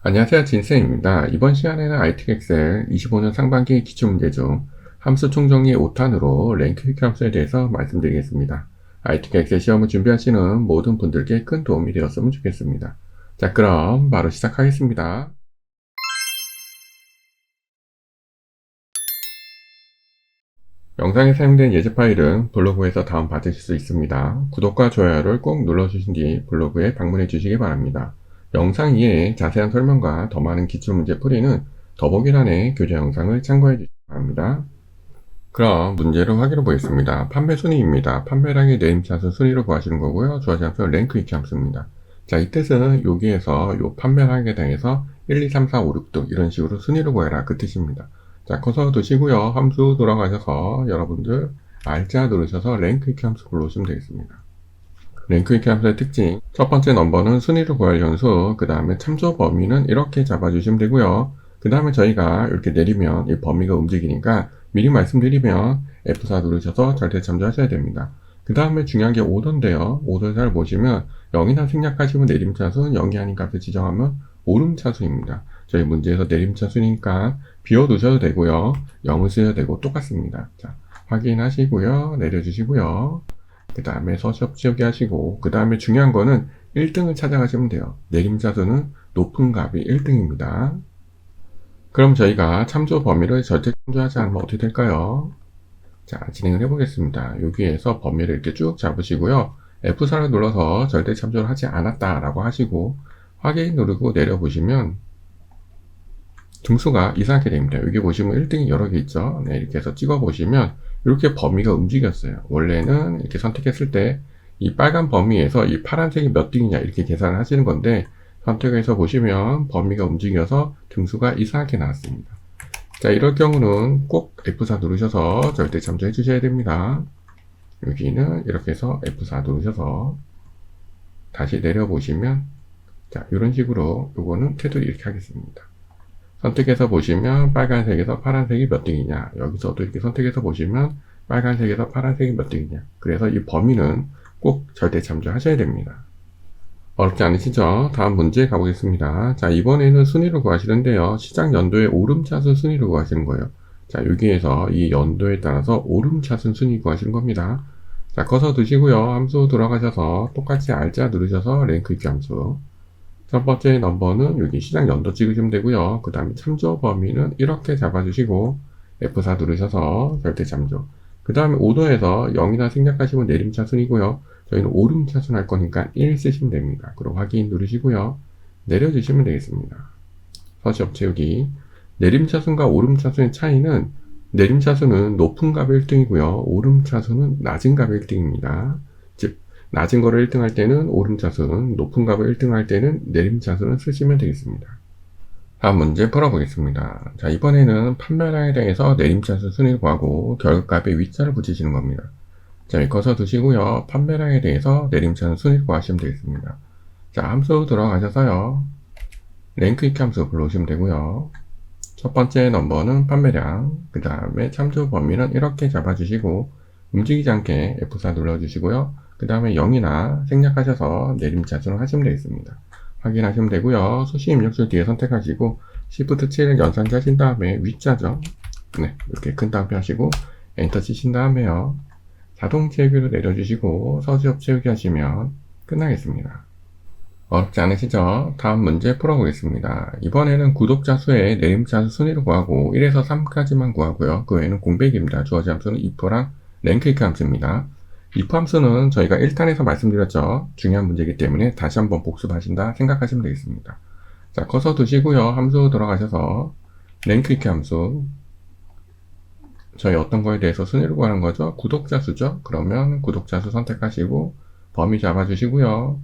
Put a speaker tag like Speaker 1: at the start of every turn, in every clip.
Speaker 1: 안녕하세요. 진쌤입니다. 이번 시간에는 ITK 엑셀 25년 상반기 기출문제 중 함수 총정리 5탄으로 랭크 퀴 함수에 대해서 말씀드리겠습니다. ITK 엑셀 시험을 준비하시는 모든 분들께 큰 도움이 되었으면 좋겠습니다. 자, 그럼 바로 시작하겠습니다. 영상에 사용된 예제 파일은 블로그에서 다운받으실 수 있습니다. 구독과 좋아요를 꼭 눌러주신 뒤 블로그에 방문해 주시기 바랍니다. 영상 이외에 자세한 설명과 더 많은 기출문제 풀이는 더보기란의 교재 영상을 참고해 주시기 바랍니다. 그럼 문제를 확인해 보겠습니다. 판매 순위입니다. 판매량의 내림차순 순위로 구하시는 거고요. 주어진 함수 랭크 이렇게 함수입니다. 자, 이 뜻은 여기에서 요 판매량에 대해서 1, 2, 3, 4, 5, 6등 이런 식으로 순위로 구해라 그 뜻입니다. 자, 커서 두시고요. 함수 돌아가셔서 여러분들 알자 누르셔서 랭크 이렇게 함수 불러오시면 되겠습니다. 랭크 이렇게 함수의 특징, 첫 번째 넘버는 순위로 구할 연수, 그 다음에 참조 범위는 이렇게 잡아주시면 되고요. 그 다음에 저희가 이렇게 내리면 이 범위가 움직이니까 미리 말씀드리면 F4 누르셔서 절대 참조하셔야 됩니다. 그 다음에 중요한 게 오더인데요. 오더 잘 보시면 0이나 생략하시면 내림차순, 0이 아닌 값을 지정하면 오름차순입니다. 저희 문제에서 내림차순이니까 비워두셔도 되고요. 0을 쓰셔도 되고 똑같습니다. 자, 확인하시고요. 내려주시고요. 그 다음에 서시업 치우기 하시고, 그 다음에 중요한 거는 1등을 찾아가시면 돼요. 내림차순은 높은 값이 1등입니다. 그럼 저희가 참조 범위를 절대 참조하지 않으면 어떻게 될까요? 자, 진행을 해보겠습니다. 여기에서 범위를 이렇게 쭉 잡으시고요. F4를 눌러서 절대 참조를 하지 않았다라고 하시고, 확인 누르고 내려보시면 등수가 이상하게 됩니다. 여기 보시면 1등이 여러 개 있죠. 네, 이렇게 해서 찍어보시면 이렇게 범위가 움직였어요. 원래는 이렇게 선택했을 때 이 빨간 범위에서 이 파란색이 몇 등이냐 이렇게 계산을 하시는 건데 선택해서 보시면 범위가 움직여서 등수가 이상하게 나왔습니다. 자, 이럴 경우는 꼭 F4 누르셔서 절대 참조해 주셔야 됩니다. 여기는 이렇게 해서 F4 누르셔서 다시 내려보시면 자, 이런 식으로 요거는 테두리 이렇게 하겠습니다. 선택해서 보시면 빨간색에서 파란색이 몇 등이냐, 여기서도 이렇게 선택해서 보시면 빨간색에서 파란색이 몇 등이냐. 그래서 이 범위는 꼭 절대 참조하셔야 됩니다. 어렵지 않으시죠? 다음 문제 가보겠습니다. 자, 이번에는 순위로 구하시는데요. 시작 연도의 오름차순 순위로 구하시는 거예요. 자, 여기에서 이 연도에 따라서 오름차순 순위 구하시는 겁니다. 자, 커서 두시고요. 함수 들어가셔서 똑같이 알자 누르셔서 랭크 있기 함수. 첫 번째 넘버는 여기 시작 연도 찍으시면 되고요. 그 다음에 참조 범위는 이렇게 잡아주시고 F4 누르셔서 절대 참조. 그 다음에 오더에서 0이나 생략하시면 내림차순이고요. 저희는 오름차순 할 거니까 1 쓰시면 됩니다. 그럼 확인 누르시고요. 내려주시면 되겠습니다. 서시업 채우기. 내림차순과 오름차순의 차이는 내림차순은 높은 값이 1등이고요. 오름차순은 낮은 값이 1등입니다. 즉 낮은 거를 1등 할 때는 오름차순, 높은 값을 1등 할 때는 내림차순을 쓰시면 되겠습니다. 다음 문제 풀어보겠습니다. 자, 이번에는 판매량에 대해서 내림차순 순위를 구하고 결과값에 위자를 붙이시는 겁니다. 자, 여기 커서 두시고요. 판매량에 대해서 내림차순 순위를 구하시면 되겠습니다. 자, 함수 들어가셔서요. 랭크 이렇게 함수 불러오시면 되고요. 첫 번째 넘버는 판매량, 그 다음에 참조 범위는 이렇게 잡아주시고 움직이지 않게 F4 눌러주시고요. 그 다음에 0이나 생략하셔서 내림차순을 하시면 되겠습니다. 확인하시면 되고요. 수시 입력줄 뒤에 선택하시고 Shift 7을 연산하신 다음에 위자죠. 네, 이렇게 큰 따옴표 하시고 엔터 치신 다음에요. 자동 채우기로 내려주시고 서지업 채우기 하시면 끝나겠습니다. 어렵지 않으시죠? 다음 문제 풀어보겠습니다. 이번에는 구독자 수의 내림차순 순위를 구하고 1에서 3까지만 구하고요. 그 외에는 공백입니다. 주어진 함수는 if랑 랭크이크 함수입니다. if 함수는 저희가 1탄에서 말씀드렸죠. 중요한 문제이기 때문에 다시 한번 복습하신다 생각하시면 되겠습니다. 자, 커서 두시고요. 함수 들어가셔서 랭크이크 함수, 저희 어떤 거에 대해서 순위를 구하는 거죠? 구독자 수죠? 그러면 구독자 수 선택하시고 범위 잡아주시고요.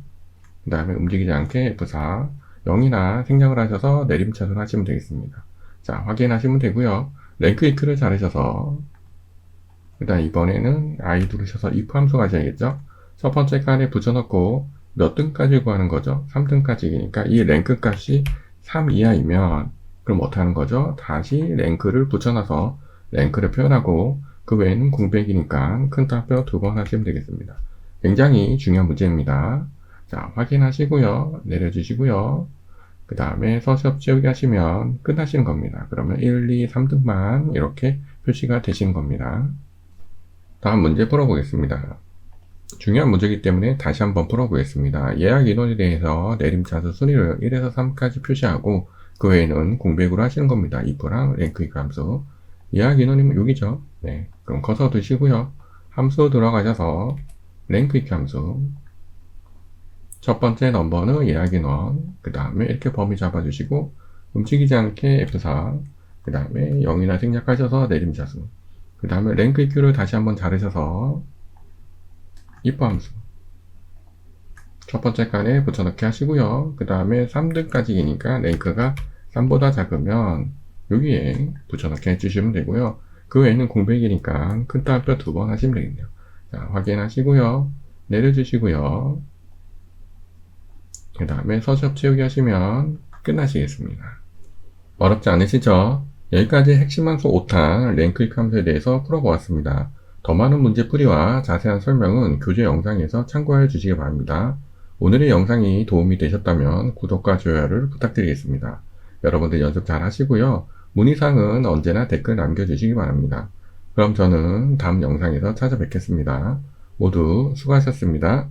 Speaker 1: 그 다음에 움직이지 않게 F4, 0이나 생략을 하셔서 내림차순 하시면 되겠습니다. 자, 확인하시면 되고요. 랭크 이크를 잘하셔서 그 다음 이번에는 I 누르셔서 if 함수 가셔야겠죠? 첫 번째 칸에 붙여넣고 몇 등까지 구하는 거죠? 3등까지니까 이 랭크 값이 3 이하이면 그럼 어떻게 하는 거죠? 다시 랭크를 붙여놔서 랭크를 표현하고 그 외에는 공백이니까 큰 따옴표 2번 하시면 되겠습니다. 굉장히 중요한 문제입니다. 자, 확인하시고요. 내려주시고요. 그 다음에 서시업 채우기 하시면 끝나시는 겁니다. 그러면 1, 2, 3등만 이렇게 표시가 되시는 겁니다. 다음 문제 풀어보겠습니다. 중요한 문제이기 때문에 다시 한번 풀어보겠습니다. 예약 인원에 대해서 내림차수 순위를 1에서 3까지 표시하고 그 외에는 공백으로 하시는 겁니다. if랑 랭크 함수. 예약 인원이면 여기죠. 네, 그럼 커서 두시고요. 함수 들어가셔서 랭크 함수. 첫 번째 넘버는 예약 인원. 그 다음에 이렇게 범위 잡아주시고 움직이지 않게 F4. 그 다음에 0이나 생략하셔서 내림차수. 그 다음에 랭크 EQ를 다시 한번 자르셔서 if 함수. 첫 번째 칸에 붙여넣기 하시고요. 그 다음에 3등까지이니까 랭크가 3보다 작으면 여기에 붙여넣기 해주시면 되고요. 그 외에는 공백이니까 큰 따옴표 2번 하시면 되겠네요. 자, 확인하시고요. 내려주시고요. 그 다음에 서시업 채우기 하시면 끝나시겠습니다. 어렵지 않으시죠? 여기까지 핵심 함수 5탄 랭크익 함수에 대해서 풀어보았습니다. 더 많은 문제풀이와 자세한 설명은 교재 영상에서 참고해 주시기 바랍니다. 오늘의 영상이 도움이 되셨다면 구독과 좋아요를 부탁드리겠습니다. 여러분들 연습 잘 하시고요. 문의사항은 언제나 댓글 남겨주시기 바랍니다. 그럼 저는 다음 영상에서 찾아뵙겠습니다. 모두 수고하셨습니다.